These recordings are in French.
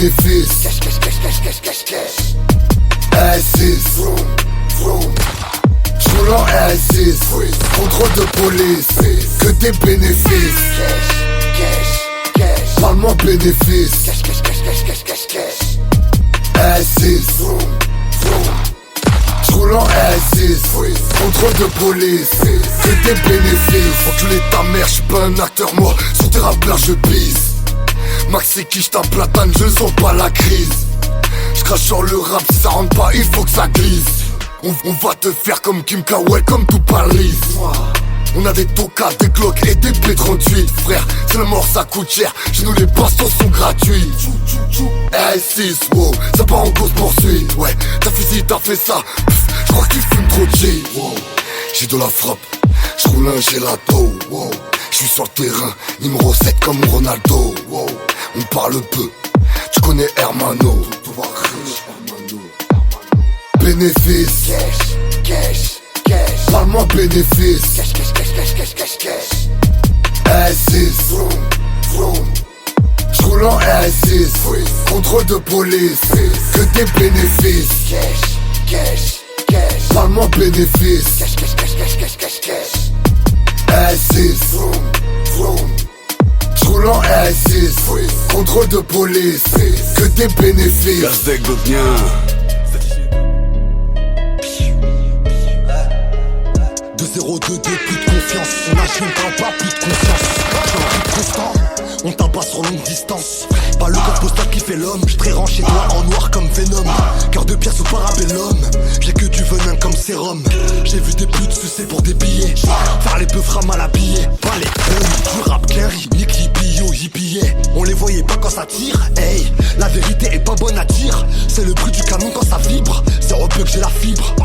bénéfices. Cash. S6, j'roule en S6, contrôle de police, que des bénéfices. Cash. Parle-moi bénéfices. Cash. S6, j'roule en S6, contrôle de police, que des bénéfices. Enculé ta mère, j'suis pas un acteur, moi, sur tes rappeurs je pisse. Maxi qui j't'en platane, je sens pas la crise. J'crache sur le rap, si ça rentre pas, il faut que ça glisse. On va te faire comme Kim Kawel, comme tout Paris. On a des Toka, des Glock et des P38. Frère, c'est le mort, ça coûte cher. Chez nous les bastos sont gratuits. S6, wow, ça part en course poursuite. Ouais, ta fusil, t'as fait ça. J'crois que tu fumes trop de G. Wow. J'ai de la frappe, j'roule un gelato. Wow. J'suis sur le terrain, numéro 7 comme Ronaldo. Wow. On parle peu, tu connais Hermano. Bénéfice, cash. Parle-moi bénéfice. Cash. S6, j'roule en S6, contrôle de police, que des bénéfices. Cash. Parle-moi bénéfice. Cash. S6, j'roule en S6, contrôle de police, que des bénéfices. Gazek de bien. De 0-2-2, plus de confiance. On assume pas, plus de confiance. J'ai un rythme constant, on tabasse sur longue distance. Pas le code postal qui fait l'homme. J't'rai chez toi en noir comme Venom. Cœur de pierre sous parabellum. J'ai que du venin comme sérum. J'ai vu des putes sucer pour des billets. Faire les peu frames à l'habiller. Pas les guns, du rap qu'un nique hippie. On les voyait pas quand ça tire. Hey, la vérité est pas bonne à dire. C'est le bruit du canon quand ça vibre. C'est au peu que j'ai la fibre.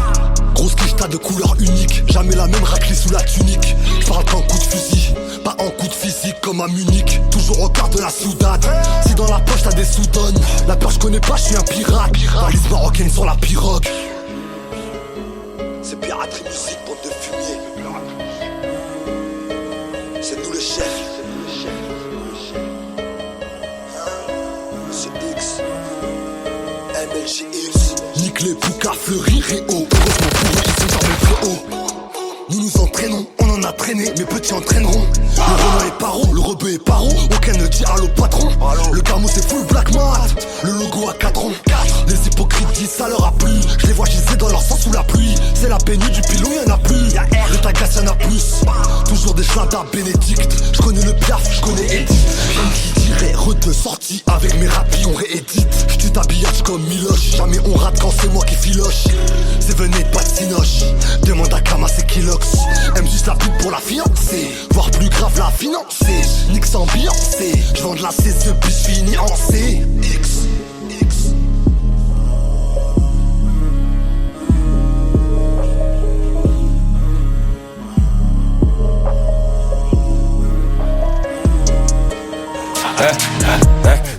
Grosse quicheta de couleur unique. Jamais la même raclée sous la tunique. J'parle qu'en coup de fusil, pas en coup de physique comme à Munich. Toujours au quart de la soudade. Si dans la poche t'as des sous-donnes. La peur j'connais pas, j'suis un pirate. Valise marocaine sur la pirogue. C'est piraterie musique, bande de fumier. C'est nous le chef. C'est X MLG Hills. Nique les boucas fleuris Réo. Heureusement pour eux, ils sont jamais très hauts. Nous nous entraînons, on en a traîné, mes petits entraîneront. Le Renault est paro, le rebeu est paro. Aucun ne dit allô patron. Le gamo c'est full black mat. Le logo à 4 ans. Les hypocrites disent ça leur a plu. Je les vois giser dans leur sang sous la pluie. C'est la pénurie du pilon, y'en a plus. Le tagas y'en a plus. Toujours des schladas bénédictes. Je connais le piaf, je connais Edith. Même qui dirait re-2 sorties. Avec mes rapis on réédite. J'tue t'habillage comme Miloche. Jamais on rate quand c'est moi qui filoche. C'est venu pas de sinoche. Demande à Kama c'est Kilox. Aime juste la pute pour la fiancée. Voire plus grave la financer. Nique sans Beyoncé. J'vends de la CC puis j'finis en C. X.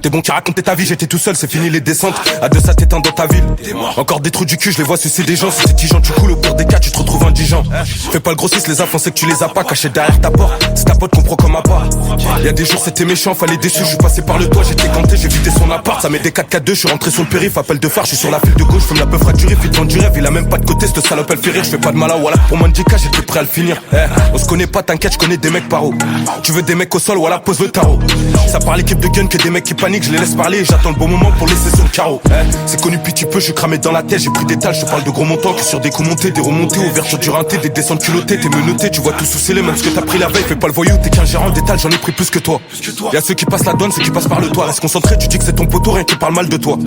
T'es bon qui racontait ta vie, j'étais tout seul, c'est fini les descentes. À deux ça t'éteint dans ta ville. Encore des trous du cul, je les vois sucer des gens. Si c'est tigeant, tu coules, au pire des cas, tu te retrouves indigent. Fais pas le grossiste, les enfants, c'est que tu les as pas cachés derrière ta porte. C'est ta pote qu'on prend comme appart. Y'a des jours c'était méchant, fallait déçu, je suis passé par le toit, j'étais ganté, j'ai vidé son appart. Ça met des 4-4-2, je suis rentré sur le périph', appel de phare, je suis sur la file de gauche, fume la peu fracturée, fit dans du rêve, il a même pas de côté, cette salope elle fait rire, je fais pas de malin, voilà. Pour Mandika, j'étais prêt à le finir. On se connaît pas, t'inquiète, je connais des mecs paro. Tu veux des mecs au sol, voilà, pose le tarot. Ça parle l'équipe de gun que des mecs qui paniquent, je les laisse parler. J'attends le bon moment pour laisser sur le carreau. C'est connu petit peu, je suis cramé dans la tête. J'ai pris des tales, je te parle de gros montants. Que sur des coups montés, des remontées, ouvertures du rinté, des descentes culottées, t'es menotté, tu vois tout sous scellé, même ce que t'as pris la veille. Fais pas le voyou, t'es qu'un gérant d'étal, j'en ai pris plus que toi. Y'a ceux qui passent la douane, ceux qui passent par le toit. Reste concentré, tu dis que c'est ton poteau, rien qui parle mal de toi.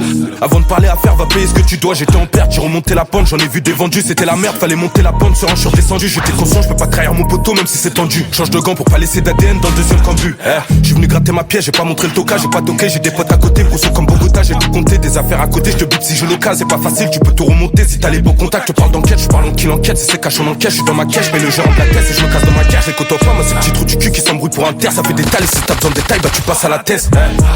Avant de parler à faire, va payer ce que tu dois. J'étais en perte, j'ai remonté la pente, j'en ai vu des vendus, c'était la merde, fallait monter la pente. Sur un je suis redescendu, j'étais conscient, je peux pas trahir mon poteau, même si c'est tendu. Change de gant pour pas laisser d'ADN dans le deuxième cambu. Je suis venu gratter ma pièce, j'ai pas montré le toca, j'ai pas toqué, j'ai des potes à côté, brousseau comme Bogota, j'ai tout compté, des tes affaires à côté, je te bute si j'ai l'occasion. C'est pas facile, tu peux tout remonter si t'as les beaux contacts. Je parle d'enquête, je parle en qui l'enquête. Si c'est cache en enquête, je suis dans ma caisse, je mets le gérant de la tête et je me casse dans ma cage. Les côtes pas, moi c'est le petit trou du cul qui s'embrouille pour un terre. Ça fait des tailles, si t'as besoin de détails, bah tu passes à la tête.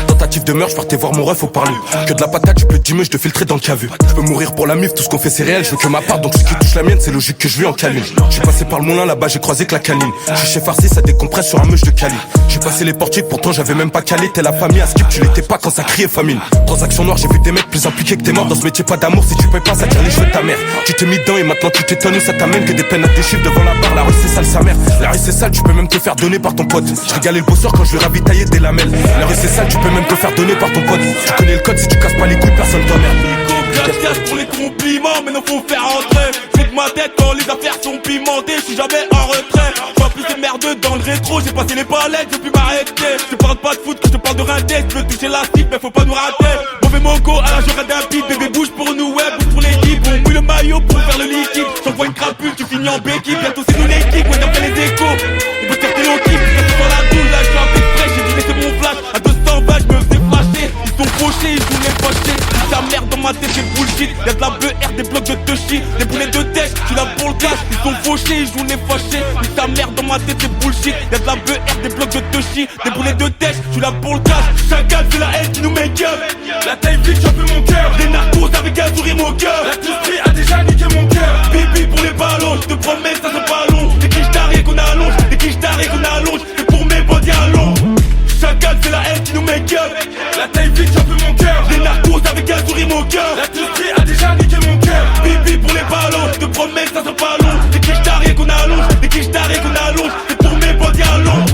Tentative de meurtre, je partais voir mon ref au parler. Que de la patate, tu peux te je te filtrer dans le cavu. Je peux mourir pour la mif, tout ce qu'on fait c'est réel. Je veux que ma part, donc ce qui touche la mienne, c'est logique que je vis en câline. J'ai passé par le moulin là-bas, j'ai croisé que la canine. J'suis chez Farsi, ça décompresse sur un meuche de Cali. J'ai passé les portiers, pourtant j'avais même pas calé. T'es la famille à skip, tu l'étais pas quand ça criait famine. Transaction noire, j'ai vu des mecs plus impliqués que t'es mort. Dans ce métier, pas d'amour, si tu payes pas, ça tire les cheveux de ta mère. Tu t'es mis dedans et maintenant tu t'étonnes où ça t'amène. Que des peines à des chiffres devant la barre, la rue c'est sale sa mère. La rue c'est sale, tu peux même te faire donner par ton pote. Je régalais le bosseur quand je lui ravitaillais des lamelles. La rue c'est sale, tu peux même te faire donner par ton pote. Tu connais le code, si tu casses pas les couilles, personne t'emmerde. Gracias pour les compliments, mais non faut faire rentrer. J'ai de ma tête quand les affaires sont pimentées, je suis jamais en retrait. J'vois plus de merde dans le rétro, j'ai passé les palettes, je veux plus m'arrêter. Je parle pas de foot, que je parle de rinté, je veux toucher la cible, mais faut pas nous rater. Mauvais moco, à la j'aurai d'un beat, bébé bouge pour nous, ouais, bouge pour l'équipe. On mouille le maillot pour faire le liquide. J'envoie une crapule, tu finis en béquille, bientôt c'est nous l'équipe, ouais, d'après les échos. On peut faire nos kiffs, c'est dans la douille, là je suis un peu frais, j'ai dit laisser mon flash. À 220, je me faisais flasher, ils sont fauchés, ils jouent les fâchés. Ta merde dans ma tête c'est bullshit. Y'a de la BR, des blocs de Tushi, des boulets de tête, tu l'as pour le cash. Ils sont fauchés, ils jouent les fâchés. Ta merde dans ma tête c'est bullshit. Y'a de la BR, des blocs de Tushi, des boulets de tête, tu l'as pour le cash. Chacun c'est la haine qui nous make up. La taille vite j'en peu mon cœur. Des narcos avec un sourire au cœur. L'industrie a déjà niqué mon cœur. Bibi pour les ballons, je te promets ça c'est pas long. Des quiches d'arrêt qu'on allonge, des quiches d'arrêt qu'on allonge. C'est pour mes bandits à long. Chacun c'est la haine qui nous make up. La taille vite j'en peu mon cœur. Des narcos avec un sourire au cœur. L'industrie a déjà niqué mon cœur. Bibi pour les ballons, je te promets que ça sera pas long. Des quiches d'arrêt qu'on allonge, des quiches d'arrêt qu'on allonge. C'est pour mes bandits à long.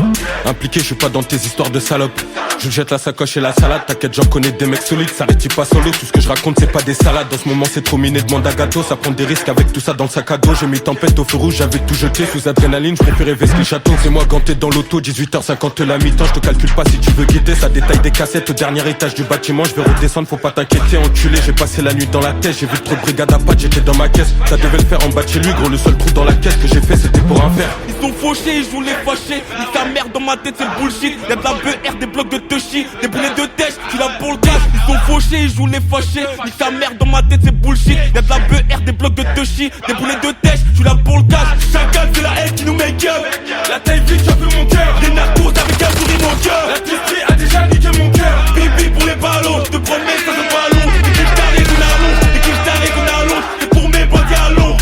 Impliqué, je suis pas dans tes histoires de salope. Je jette la sacoche et la salade. T'inquiète, j'en connais des mecs solides. Ça rétille pas solo. Tout ce que je raconte, c'est pas des salades. Dans ce moment, c'est trop miné. Demande à gâteau. Ça prend des risques avec tout ça dans le sac à dos. J'ai mis tempête au feu rouge. J'avais tout jeté sous adrénaline. Je préférais Vesky Château. C'est moi ganté dans l'auto. 18h50 la mi-temps. Je te calcule pas si tu veux guetter. Ça détaille des cassettes au dernier étage du bâtiment. Je vais redescendre. Faut pas t'inquiéter. Enculé, j'ai passé la nuit dans la tête. J'ai vu trop de brigades à pattes. J'étais dans ma caisse. Ça devait le faire en bas de chez lui. Gros, le seul trou dans la caisse que j'ai fait, c'était pour un verre. Ils sont fauchés, ils jouent les fâchés. Nique ta merde dans ma tête, c'est bullshit. Y'a de la BR, des blocs de Tushi, des boulets de tête, tu l'as pour le cash. Ils sont fauchés, ils jouent les fâchés. Nique ta merde dans ma tête, c'est bullshit. Y'a de la BR, des blocs de Tushi, des boulets de tête, tu l'as pour le cash. Chacun c'est la haine qui nous make up. La taille vite, j'en peu mon cœur. Des narcos avec un sourire au cœur. L'industrie a déjà niqué mon cœur. Bibi pour les ballons, je te promets ça c'est pas long. Des quiches d'arrêt qu'on allonge, des quiches d'arrêt qu'on allonge. C'est pour mes bandits à long.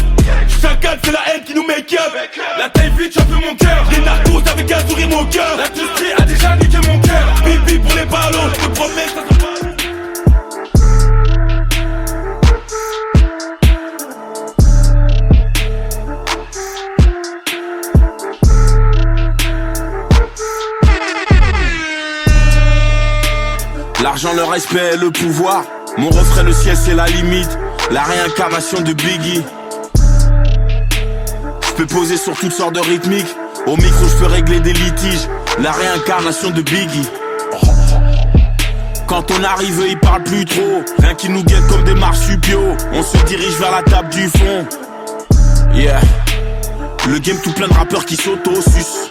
Chacun c'est la haine qui nous make up. La taille vite, j'en peu mon cœur. Des narcos avec un sourire au cœur. L'industrie a déjà niqué mon cœur. Bibi pour les ballons, je te promets ça c'est pas long. L'argent, le respect, le pouvoir. Mon refrain, le ciel, c'est la limite. La réincarnation de Biggie. Je peux poser sur toutes sortes de rythmiques. Au micro, je peux régler des litiges. La réincarnation de Biggie. Quand on arrive, ils parlent plus trop. Rien qui nous guette comme des marsupiaux. On se dirige vers la table du fond. Yeah. Le game tout plein de rappeurs qui s'auto-sucent.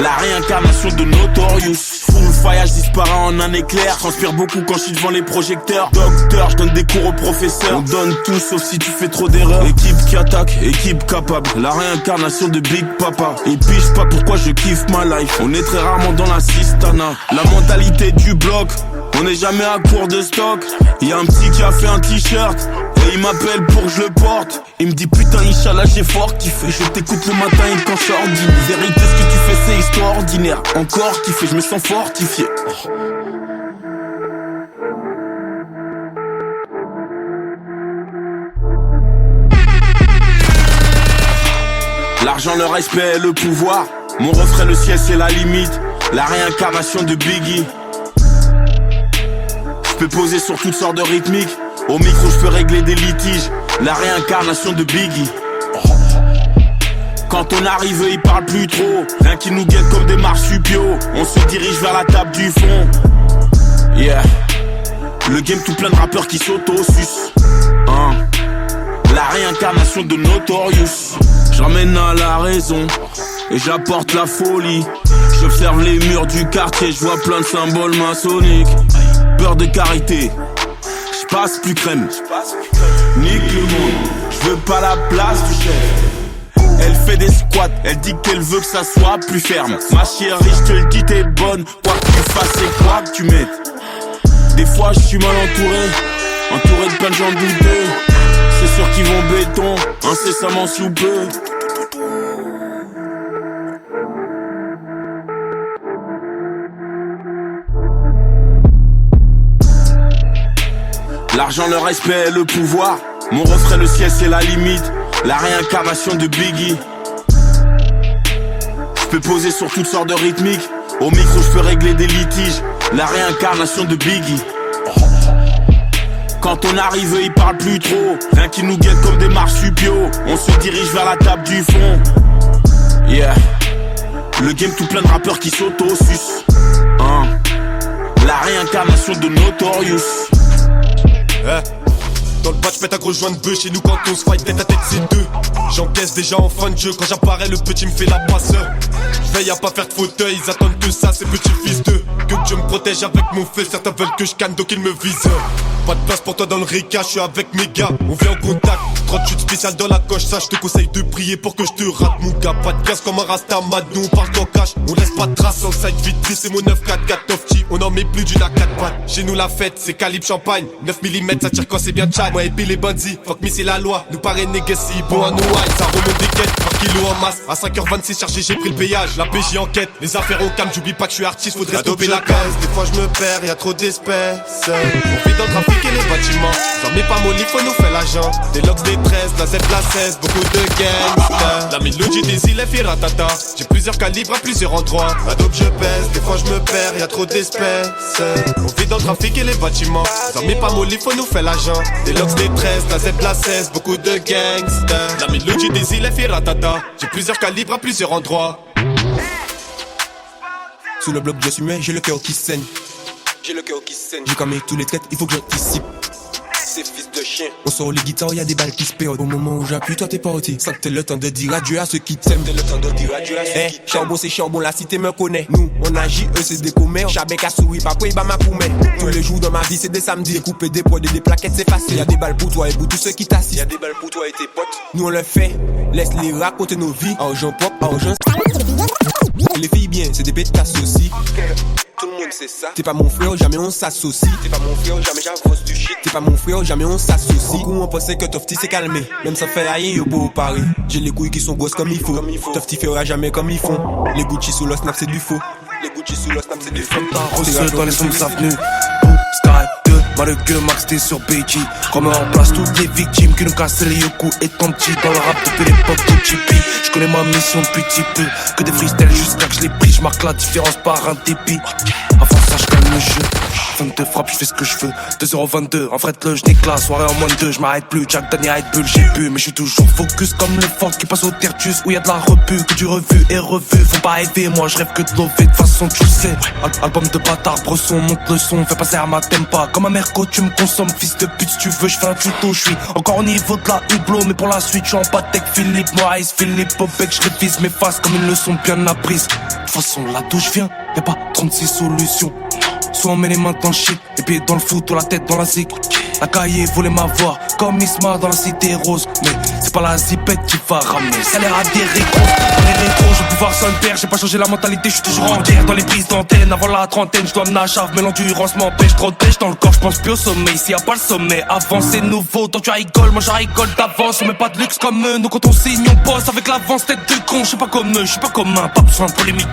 La réincarnation de Notorious. Full fire, je disparais en un éclair. Transpire beaucoup quand je suis devant les projecteurs. Docteur, je donne des cours aux professeurs. On donne tout sauf si tu fais trop d'erreurs. Équipe qui attaque, équipe capable. La réincarnation de Big Papa. Et pige pas pourquoi je kiffe ma life. On est très rarement dans la cistana. La mentalité du bloc. On n'est jamais à court de stock. Y'a un petit qui a fait un t-shirt et il m'appelle pour que je le porte. Il me dit putain Inch'Allah j'ai fort kiffé. Je t'écoute le matin et quand je sors dîner. Vérité ce que tu fais c'est extraordinaire. Encore kiffé, je me sens fortifié. L'argent, le respect, le pouvoir. Mon refrain, le ciel c'est la limite. La réincarnation de Biggie. Je peux poser sur toutes sortes de rythmiques. Au micro, je peux régler des litiges. La réincarnation de Biggie. Quand on arrive, ils parlent plus trop. Rien qui nous guette comme des marsupiaux. On se dirige vers la table du fond. Yeah. Le game tout plein de rappeurs qui s'auto-sucent. La réincarnation de Notorious. J'emmène à la raison et j'apporte la folie. J'observe les murs du quartier, je vois plein de symboles maçonniques. beurre de karité. J'passe plus crème. Nique le monde, j'veux pas la place du chef. Elle fait des squats, elle dit qu'elle veut que ça soit plus ferme. Ma chérie, j'te le dis, t'es bonne. Quoi que tu fasses et quoi que tu mettes. Des fois j'suis mal entouré de plein de gens douteux. C'est sûr qu'ils vont béton, incessamment sous peu. L'argent, le respect, le pouvoir. Mon refrain, le ciel, c'est la limite. La réincarnation de Biggie. Je peux poser sur toutes sortes de rythmiques. Au micro, je peux régler des litiges. La réincarnation de Biggie. Quand on arrive, ils parlent plus trop. Rien qui nous guette comme des marsupiaux. On se dirige vers la table du fond. Yeah. Le game tout plein de rappeurs qui s'auto-sucent. La réincarnation de Notorious. Dans le bas, j'pète un gros joint de bœuf. Chez nous, quand on se fight tête à tête, c'est deux. J'encaisse déjà en fin de jeu. Quand j'apparais, le petit me fait la passeur. J'veille à pas faire de fauteuil. Ils attendent que ça, ces petits fils d'eux. Que Dieu me protège avec mon feu. Certains veulent que je canne, donc ils me visent. Pas de place pour toi dans le Rika, j'suis avec mes gars. On vient en contact. 38 spécial dans la coche, ça j'te conseille de prier pour que je te rate mon gars. Pas de casse comme un rastamad, nous on parle qu'en cash. On laisse pas de traces en side vite, c'est mon 944 Tofty. On en met plus d'une à 4 pattes. Chez nous la fête, c'est calibre champagne. 9 mm, ça tire quand c'est bien tchad. Moi et puis les bandits, fuck me c'est la loi. Nous paraît négatif, bon à nous ça remonte des quêtes. Par kilo en masse, à 5h26 chargé, j'ai pris le péage. La PJ enquête, les affaires au calme, j'oublie pas que je suis artiste, faudrait stopper la case. Des fois je me perds, y'a trop d'espèces. On vit dans le trafic et les bâtiments. J'en mets pas mon lit, faut nous faire l'argent. Des locks, des 13, la Z, la 16, beaucoup de gangsters. La mélodie des îles est fait ratata. J'ai plusieurs calibres à plusieurs endroits. À dope je pèse, des fois je me perds, y'a trop d'espèces. On vit dans le trafic et les bâtiments. J'en mets pas mon lit, faut nous faire l'argent. Des locks, des 13, la Z, la 16, beaucoup de gangsters. La mélodie des îles est fait ratata. J'ai plusieurs calibres à plusieurs endroits. Sous le bloc je suis muet, j'ai le cœur qui saigne. J'ai camé tous les traites, il faut que j'anticipe. Ces fils de chien. On sort les guitares, y'a des balles qui se perdent. Au moment où j'appuie, toi t'es parti. Sans que t'aies le temps de dire adieu à ceux qui t'aiment. T'aies le temps de dire adieu à ceux qui t'aiment. Charbon c'est charbon, la cité me connaît. Nous, on agit, eux c'est des commères. Chabek à souris, pas quoi, il bat ma poumelle. Tous les jours dans ma vie, c'est des samedis. Découper des poids, des plaquettes, c'est facile. Y'a des balles pour toi et pour tous ceux qui t'assistent. Y'a des balles pour toi et tes potes. Nous on le fait, laisse-les raconter nos vies. Argent pop, argent. Les filles bien, c'est des pétasses aussi. Tout le monde sait ça. T'es pas mon frère, jamais on s'associe. T'es pas mon frère, jamais j'avance du shit. T'es pas mon frère, jamais on s'associe. Beaucoup on pensait que Tofty s'est calmé. Même sans faire rien, yo beau Paris. J'ai les couilles qui sont grosses comme il faut. Tofty fera jamais comme ils font. Les Gucci sous le snap c'est du faux. Les Gucci sous le snap c'est du faux. Rose dans les sombres avenues. Sky 2, mal le gueule, Max t'es sur BG. Comme on place toutes les victimes qui nous cassent les coups étant petit dans le rap depuis l'époque de Chippy. Je connais ma mission depuis petit peu. Que des freestyles jusqu'à que je les pris. Je marque la différence par un débit. Avant ça je gagne le jeu. 22 frappes, je fais ce que je veux. 2,22€, en fait le je déclare. Soirée en moins de 2, je m'arrête plus. Jack Daniel Red Bull, j'ai bu. Mais je suis toujours focus comme le fort qui passe au tertus. Où y'a de la repu, que du revu et revu. Faut pas rêver, moi je rêve que de lever. De façon tu sais. Album de bâtard, bresson, monte le son. Fais passer à ma tempa. Comme un merco, tu me consommes, fils de pute. Si tu veux, je fais un tuto. Je suis encore au niveau de la hublot. Mais pour la suite, je suis en Patek Philippe. Moïse, Philippe, Bobek, je révise mes faces comme une leçon bien apprise. De toute façon, là d'où je viens, y'a pas 36 solutions. Soit on met les mains dans le shit, les pieds dans le foot ou la tête dans la zik. La cahier voulait m'avoir, comme Isma dans la cité rose. Mais c'est pas la zipette qui va ramener, ça l'air à des rétros. Dans les rétros, je veux pouvoir sans le père. J'ai pas changé la mentalité, je suis toujours en guerre. Dans les prises d'antenne, avant la trentaine, je dois me nachave. Mais l'endurance m'empêche, trop de pêche dans le corps, je pense plus au sommeil. S'il y a pas le sommet, avant c'est nouveau. Donc tu rigoles, moi je rigole d'avance. On met pas de luxe comme eux, nous quand on signe, on bosse avec l'avance, tête de con. Je suis pas comme eux, je suis pas comme un, pas besoin de polémique.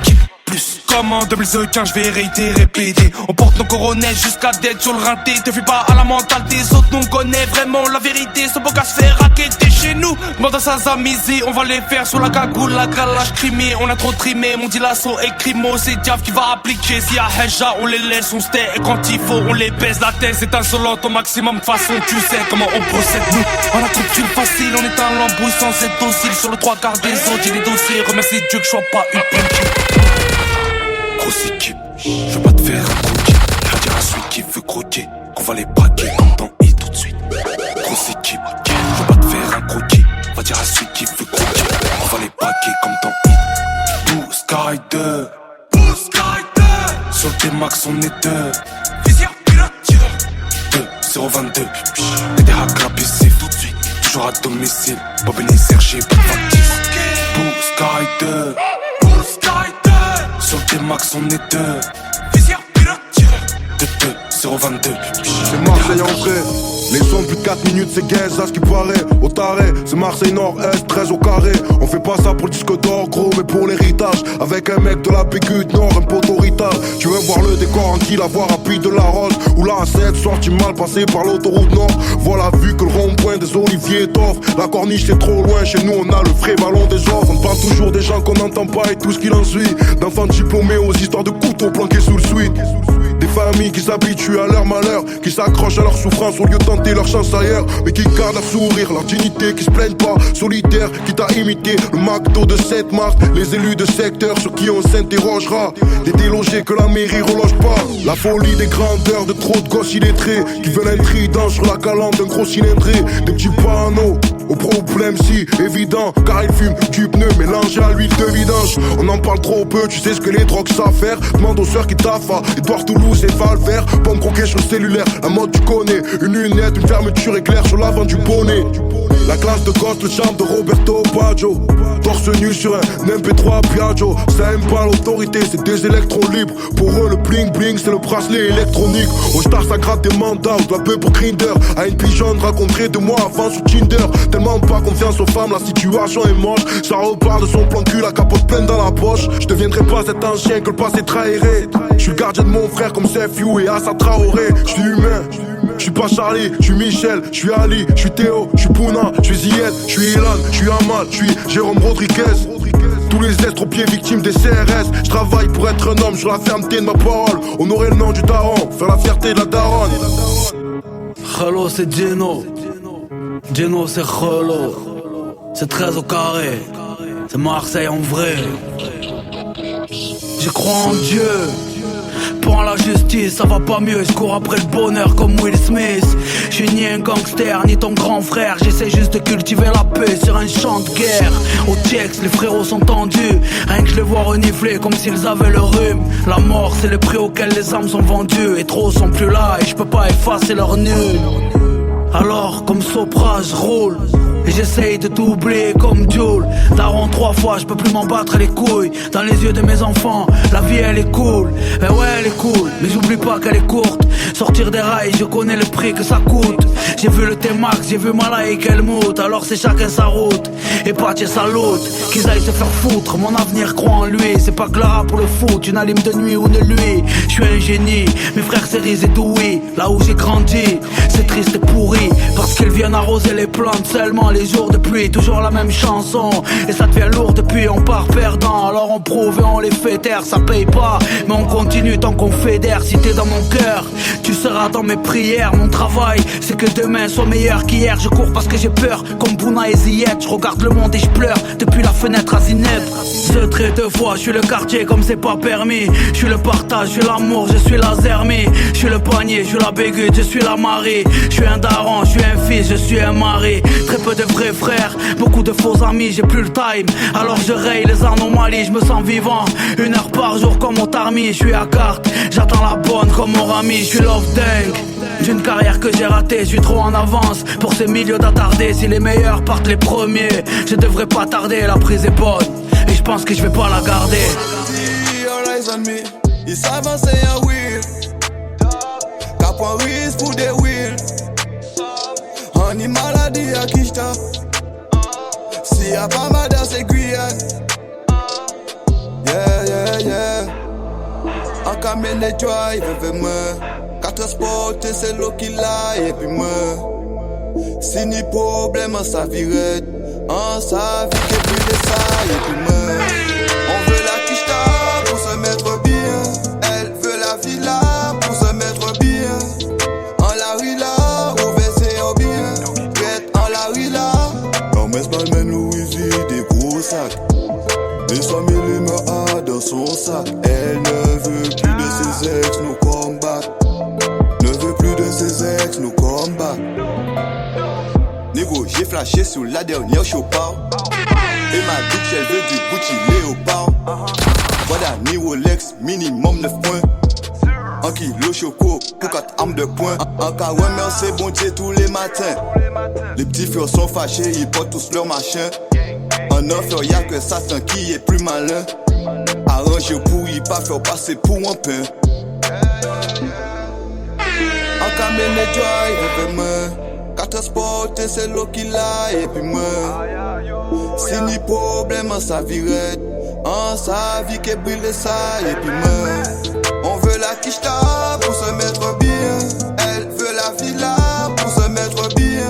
Plus comme en 2015, je vais réitérer, répéter. On porte nos coronets jusqu'à d'être sur le rinté. Te fais pas à la mentale des autres, nous on connaît vraiment la vérité. Sans boca se faire raqueter chez nous. Demande à sa zamizi, on va les faire sur la cagoule, la calage crimée. On a trop trimé, mon dit l'assaut et crimo. C'est Diaf qui va appliquer. Si y'a Heja, on les laisse, on se tait. Et quand il faut, on les baise. La thèse est insolente au maximum. De façon, tu sais comment on procède. Nous, on a trop de tuiles faciles. On est un lambouille sans être docile. Sur le 3/4 des autres, j'ai des dossiers. Remercie Dieu que je sois pas une punk. Grosse équipe, je veux pas te faire un croquis. Je vais dire à celui qui veut croquer qu'on va les braquer comme dans I tout de suite. Grosse équipe, je veux pas te faire un croquis. Va dire à celui qui veut croquer qu'on va les braquer comme dans I. Blue Sky 2, Blue Sky 2. Sur tes max on est deux. Vision pilote. 022. Des hacks rapissifs, tout de suite. Toujours à domicile. Bob et Sergi, pas factif. Boost Rider. Sur le T-Max, on est deux. Visière pilote. 022. C'est Marseille en vrai. Les sons de plus de 4 minutes, c'est gaze, à ce qui paraît. Au taré, c'est Marseille Nord-Est, 13 au carré. On fait pas ça pour le disque d'or, gros, mais pour l'héritage. Avec un mec de la PQ de Nord, un poteau rital. Tu veux voir le décor en la voie rapide de la Rose. Ou la 7 sorti mal passé par l'autoroute Nord. Voilà, vu que le rond-point des Oliviers t'offre. La corniche c'est trop loin, chez nous on a le vrai ballon des offres. On parle toujours des gens qu'on n'entend pas et tout ce qu'il en suit. D'enfants diplômés aux histoires de couteaux planqués sous le suite. Des familles qui s'habituent à leur malheur, qui s'accrochent à leur souffrance au lieu de tenter leur chance ailleurs, mais qui gardent leur sourire, leur dignité, qui se plaignent pas, solitaires, qui t'a imité le McDo de 7 mars, les élus de secteur sur qui on s'interrogera, des délogés que la mairie reloge pas, la folie des grandeurs de trop de gosses illettrés, qui veulent un trident sur la calandre d'un gros cylindré, des petits panneaux, au problème si évident, car ils fument du pneu mélangé à l'huile de vidange. On en parle trop peu, tu sais ce que les drogues savent faire. Demande aux sœurs qui taffent à Edouard Toulouse et Valvert. Pomme croquée sur le cellulaire, la mode tu connais. Une lunette, une fermeture éclair sur l'avant du bonnet. La classe de gosse, le charme de Roberto Baggio. Torse nu sur un MP3 Piaggio. Ça aime pas l'autorité, c'est des électrons libres. Pour eux le bling bling c'est le bracelet électronique. Au star ça gratte des mandats, on doit peu pour Grindr. À une pigeonne raconterait 2 mois avant sur Tinder. Tellement pas confiance aux femmes, la situation est moche. Ça repart de son plan de cul, la capote pleine dans la poche. Je deviendrai pas cet ancien que le passé trahirait. Je suis le gardien de mon frère comme Sefiu et Assa Traoré. Je suis humain, je suis pas Charlie, je suis Michel, je suis Ali, je suis Théo, je suis Pouna, je suis Zied, je suis Ilan, je suis Amal, je suis Jérôme Rodriguez. Tous les estropiés victimes des CRS. Je travaille pour être un homme sur la fermeté de ma parole. Honorer le nom du daron, faire la fierté de la daronne. Hello c'est Geno. Geno c'est Hello. C'est 13 au carré. C'est Marseille en vrai. Je crois en Dieu. Pour la justice, ça va pas mieux. Je cours après le bonheur comme Will Smith. Je suis ni un gangster, ni ton grand frère. J'essaie juste de cultiver la paix sur un champ de guerre. Au Tiex, les frérots sont tendus. Rien que je les vois renifler comme s'ils avaient le rhume. La mort, c'est le prix auquel les âmes sont vendues. Et trop sont plus là et je peux pas effacer leur nul. Alors, comme Sopra, je roule. Et j'essaye de t'oublier comme Joule. Daron 3 fois, je peux plus m'en battre les couilles. Dans les yeux de mes enfants, la vie elle est cool. Eh ouais elle est cool, mais j'oublie pas qu'elle est courte. Sortir des rails, je connais le prix que ça coûte. J'ai vu le T-Max, j'ai vu Malaï qu'elle moute. Alors c'est chacun sa route, et Pathier sa loot. Qu'ils aillent se faire foutre, mon avenir croit en lui. C'est pas Clara pour le foot, une alime de nuit ou de lui. Je suis un génie, mes frères Cerise et Dewey. Là où j'ai grandi, c'est triste et pourri. Parce qu'ils viennent arroser les plantes seulement les jours de pluie, toujours la même chanson. Et ça devient lourd depuis, on part perdant. Alors on prouve et on les fait taire, ça paye pas. Mais on continue tant qu'on fédère. Si t'es dans mon cœur, tu seras dans mes prières. Mon travail, c'est que demain soit meilleur qu'hier. Je cours parce que j'ai peur, comme Bouna et Zied. Je regarde le monde et je pleure, depuis la fenêtre à Zineb. Je trai 2 fois, je suis le quartier comme c'est pas permis. Je suis le partage, je suis l'amour, je suis la zermie. Je suis le panier, je suis la bégute, je suis la Marie. Je suis un daron, je suis un fils, je suis un mari. Très peu de vrais frères, beaucoup de faux amis. J'ai plus le time, alors je raye les anomalies. Je me sens vivant, 1 heure par jour comme au tarmi. Je suis à carte, j'attends la bonne comme mon rami. Je suis love dingue, j'ai une carrière que j'ai ratée. Je suis trop en avance pour ces milieux d'attardés. Si les meilleurs partent les premiers, je devrais pas tarder. La prise est bonne et je pense que je vais pas la garder. Ils savent c'est un wheel. Cap en risque pour des wheels. On est maladie à Kishta. Si y'a pas madame c'est Guyane. Yeah, yeah, yeah. En camion nettoie, il veut moi. Qu'à transporter c'est l'eau qu'il a. Et puis moi. Si ni problème en sa virette. En sa vie que plus de ça. Et puis moi. On veut la Kishta pour se mettre bien. Elle veut la villa pour se mettre bien. En la villa, au WC au bien. Prête en la villa. On met Spalman Louis V, des gros sacs. 200 mm A dans son sac. Elle ne veut plus de ses ex, nous come back. Ne veut plus de ses ex, nous come back. Négo, j'ai flashé sur la dernière chopard. Et ma bitch elle veut du Gucci Léopard. Voilà, ni Rolex, minimum 9 points. Un kilo choco pour 4 armes de poing. Un cas remercier bon Dieu tous les matins. Les petits frères sont fâchés, ils portent tous leur machin. En offre, y'a que Satan qui est plus malin. Arrangé pour y pas faire passer pour un pain. En camène joie, il veut me. Qu'à transporter, c'est l'eau qu'il a et puis me. Si ni problème en sa virette. En sa vie qui brille ça et puis me. On veut la quicheta pour se mettre bien. Elle veut la villa pour se mettre bien.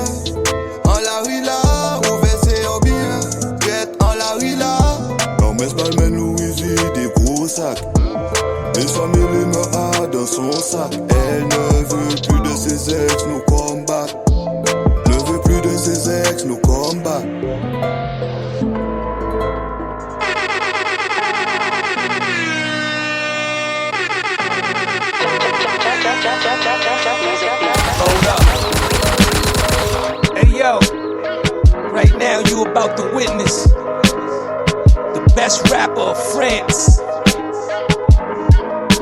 En la rila, où c'est au bien. Quête en la rila. Non mais c'est pas Louisie, des gros sacs. Et 100 000 éléments dans son sac. Elle ne veut plus de ses ex, nos combats. Ne veut plus de ses ex, nos combats. Hold up. Hey yo, right now you about to witness the best rapper of France,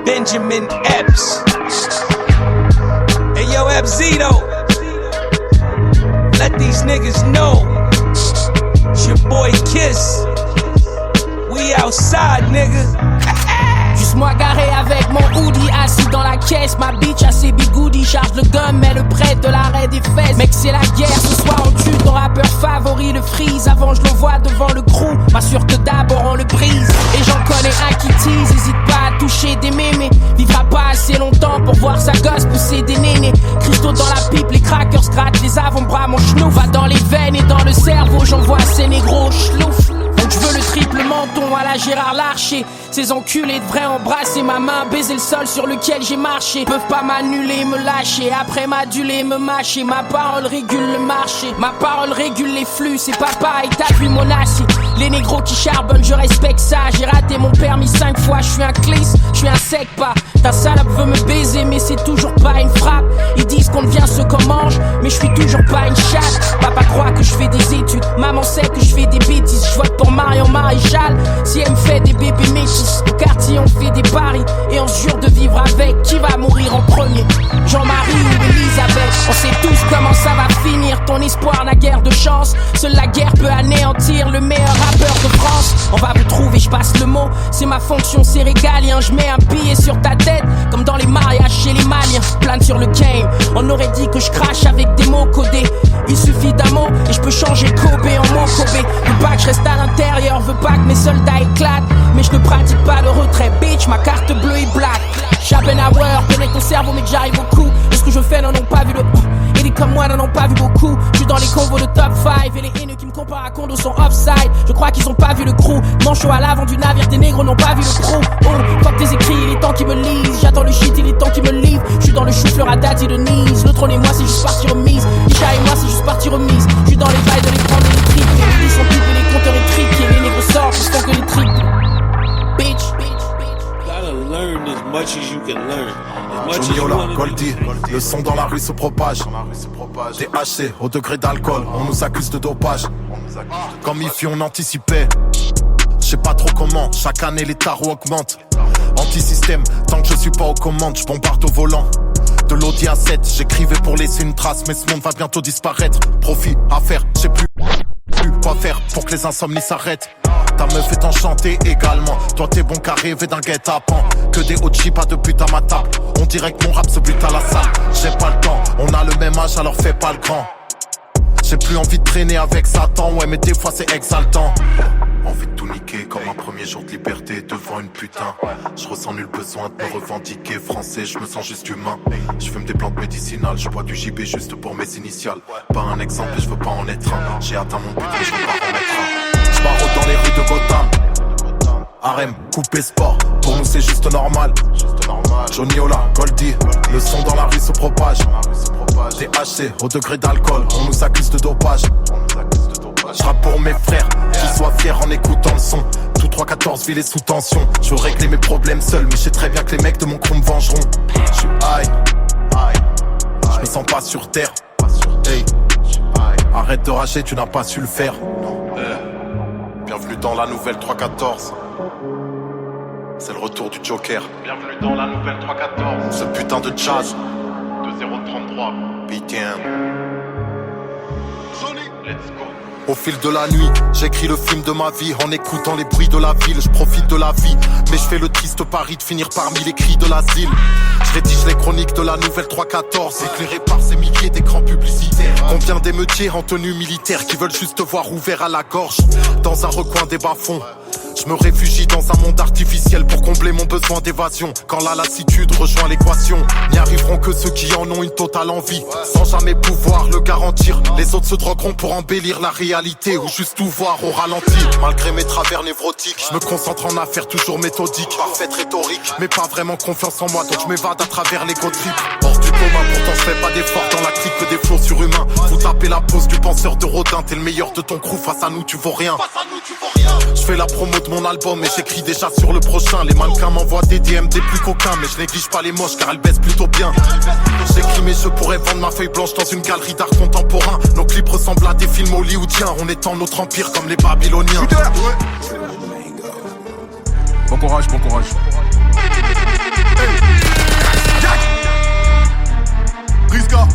Benjamin Epps. Hey yo, Epzito, let these niggas know it's your boy Kiss. We outside, nigga. Moi garé avec mon hoodie, assis dans la caisse. Ma bitch a ses bigoudis, charge le gun, mais le prêt de l'arrêt des fesses. Mec c'est la guerre, ce soir on tue ton rappeur favori, le freeze. Avant je l'envoie devant le crew, m'assure que d'abord on le brise. Et j'en connais un qui tease, hésite pas à toucher des mémés. Vivra pas assez longtemps pour voir sa gosse pousser des nénés. Cristaux dans la pipe, les crackers grattent les avant-bras, mon chenouf va dans les veines et dans le cerveau, j'envoie ces négros chlouf. Donc je veux le triple menton à la Gérard Larcher. Ces enculés devraient embrasser ma main, baiser le sol sur lequel j'ai marché. Peuvent pas m'annuler, me lâcher, après m'aduler, me mâcher. Ma parole régule le marché, ma parole régule les flux. C'est pas pareil, t'as vu mon acier. Les négros qui charbonnent, je respecte ça. J'ai raté mon permis 5 fois, je suis un cliss, je suis un sec pas. Ta salope veut me baiser, mais c'est toujours pas une frappe. Ils disent qu'on devient ce qu'on mange, mais je suis toujours pas une chatte. Papa croit que je fais des études, maman sait que je fais des bêtises. Je vote pour Marion Maréchal, si elle me fait des bébés métis. Au quartier on fait des paris et on se jure de vivre avec. Qui va mourir en premier, Jean-Marie ou Elisabeth? On sait tous comment ça va finir. Ton espoir n'a guère de chance. Seule la guerre peut anéantir le meilleur rappeur de France. On va vous trouver, je passe le mot. C'est ma fonction, c'est régalien. Je mets un billet sur ta tête comme dans les mariages chez les Maliens. Plane sur le game, on aurait dit que je crache avec des mots codés. Il suffit d'un mot et je peux changer Kobe en mot Kobe. Veux pas que je reste à l'intérieur, veux pas que mes soldats éclatent. Mais je ne pratique pas le retrait, bitch, ma carte bleue est black. Schopenhauer, connecte ton cerveau mais que j'arrive au coup. Et ce que je fais n'en ont pas vu le et les comme moi n'en ont pas vu beaucoup. Je suis dans les convos de top 5 et les haineux qui me comparent à Kondo sont offside. Je crois qu'ils ont pas vu le crew. Manchot à l'avant du navire, des négros n'ont pas vu le pro. Oh, fuck tes écrits, il est temps qu'ils me lisent. J'attends le shit, il est temps qu'ils me livrent. Je suis dans le chou-fleur à date et de Nice. Le trône et moi c'est juste partie remise. Isha et moi c'est juste partie remise. Je suis dans les bails de l'écran électrique. Ils sont pipés, les compteurs électriques. Et les négros sortent, je sens que les triples. Bitch. Gotta learn as much as you can learn. Joniola, Goldie, le son dans la rue se propage. THC au degré d'alcool, on nous accuse de dopage. Comme Ify on anticipait. Je sais pas trop comment, chaque année les tarots augmentent. Anti-système, tant que je suis pas aux commandes, je bombarde au volant. De l'Audi A7, j'écrivais pour laisser une trace, mais ce monde va bientôt disparaître. Profit à faire, je sais plus quoi faire pour que les insomnies s'arrêtent. Ta meuf est enchantée également. Toi t'es bon qu'à rêver d'un guet-apens. Que des OG, pas de but à ma table. On dirait que mon rap se bute à la salle. J'ai pas le temps, on a le même âge alors fais pas le grand. J'ai plus envie de traîner avec Satan, ouais mais des fois c'est exaltant. Envie de tout niquer comme un premier jour de liberté devant une putain. Je ressens nul besoin de me revendiquer français, je me sens juste humain. Je fume des plantes médicinales, je bois du JB juste pour mes initiales. Pas un exemple et je veux pas en être un. J'ai atteint mon but et je veux pas en mettre un. Je barre dans les rues de Gotham. Harem, coupé sport, pour nous c'est juste normal. Joniola, Goldie, le son dans la rue se propage. THC au degré d'alcool, on nous accuse de dopage. J'rappe pour mes frères, qu'ils soient fiers en écoutant le son. Tout 3-14 villes est sous tension. Je veux régler mes problèmes seul, mais je sais très bien que les mecs de mon crew me vengeront. J'suis high, je me sens pas sur terre. Hey, arrête de rager, tu n'as pas su le faire. Bienvenue dans la nouvelle 3-14. C'est le retour du Joker. Bienvenue dans la nouvelle 314. Ce putain de jazz. 2033. BTM. Let's go. Au fil de la nuit, j'écris le film de ma vie. En écoutant les bruits de la ville, je profite de la vie. Mais je fais le triste pari de finir parmi les cris de l'asile. Je rédige les chroniques de la nouvelle 314, éclairées par ces milliers d'écrans publicitaires. Combien d'émeutiers en tenue militaire qui veulent juste te voir ouvert à la gorge. Dans un recoin des bas-fonds, je me réfugie dans un monde artificiel pour combler mon besoin d'évasion. Quand la lassitude rejoint l'équation, n'y arriveront que ceux qui en ont une totale envie, sans jamais pouvoir le garantir. Les autres se drogueront pour embellir la réalité ou juste tout voir au ralenti. Malgré mes travers névrotiques, je me concentre en affaires toujours méthodiques. Parfaite rhétorique, mais pas vraiment confiance en moi, donc je m'évade à travers l'égo trip. Hors du commun, pourtant je fais pas d'effort dans la clique que des flots surhumains. Vous tapez la pose du penseur de Rodin, t'es le meilleur de ton crew, face à nous tu vaux rien. Je fais la promo de mon album et j'écris déjà sur le prochain. Les mannequins m'envoient des DM des plus coquins, mais je néglige pas les moches car elles baissent plutôt bien. J'écris mais je pourrais vendre ma feuille blanche dans une galerie d'art contemporain. Nos clips ressemblent à des films hollywoodiens. On étend notre empire comme les Babyloniens. Bon courage, bon courage. Rizka.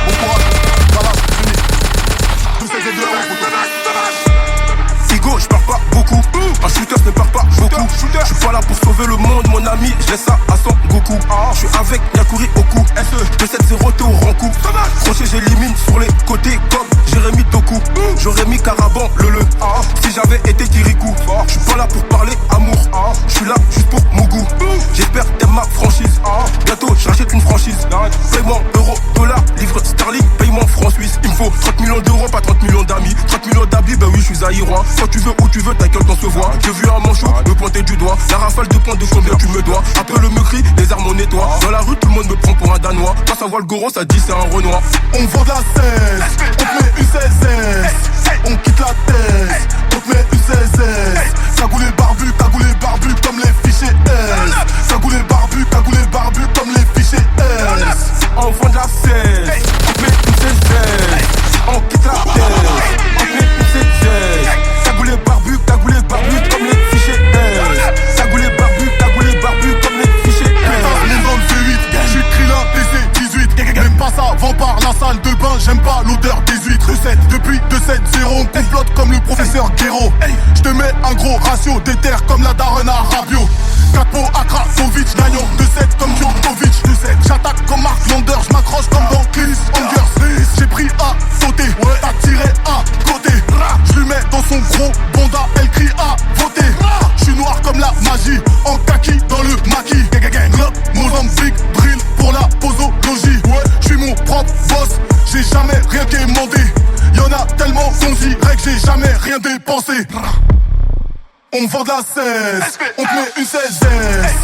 Bon courage. Voilà, fini. Tous ces aides Figo, je pars pas beaucoup. Un shooter ne part pas beaucoup. Je suis pas là pour sauver le monde, mon ami. Je laisse ça à Son Goku. Je suis avec Yakuri au cou. 2-7-0, t'es au rang coup. Crochet, j'élimine sur les côtés comme Jérémy Doku. J'aurais mis Caraban, le. Si j'avais été Kirikou. Je suis pas là pour parler amour. Je suis là juste pour mon goût. J'espère t'aimes ma franchise. Bientôt, j'achète une franchise. Paiement euro, dollar, livre sterling, paiement franc suisse. Il me faut 30 millions d'euros, pas 30 millions d'amis. 30 millions d'habits, ben oui, je suis zaïrois. Quand tu veux, où tu veux, ta gueule, on se voit. J'ai vu un manchot me pointer du doigt. La rafale de points de combien tu me dois. Après le me crie, les armes au nettoie. Dans la rue, tout le monde me prend pour un Danois. Quand ça voit le goron, ça dit c'est un Renoir. On vend de la 16, on te met une 16S. On quitte la thèse, on te met une 16S. Cagoulé barbu comme les fichiers S. Cagoulé barbu comme les fichiers S. On vend de la 16, on te met une 16S. On quitte la thèse, on te met une 16S. Cagoulé barbu comme les fichiers S. Cagoulé barbu comme les fichiers S. Putain, dans le V8, j'écris là, DC 18. Même pas ça, vend par la salle de bain, j'aime pas l'odeur des huîtres. 7 depuis 2-7-0, on complote comme le professeur Guéraud. J'te mets un gros ratio, déter comme la daronne à Rabiot. Capo à Krasovic, gagnant 2-7 comme Djokovic. 2-7, j'attaque comme Mark Lander, j'm'accroche comme dans Chris Angers. J'ai pris à sauter, t'as tiré à côté. J'lui mets dans son gros bonda, elle crie à voter. J'suis noir comme la magie, en kaki dans le maquis. Glock, Mozambique, drill pour la posologie. J'suis mon propre boss, j'ai jamais rien quémandé. Y'en a tellement qu'on dirait que j'ai jamais rien dépensé. On vend de la 16, on te met une 16S.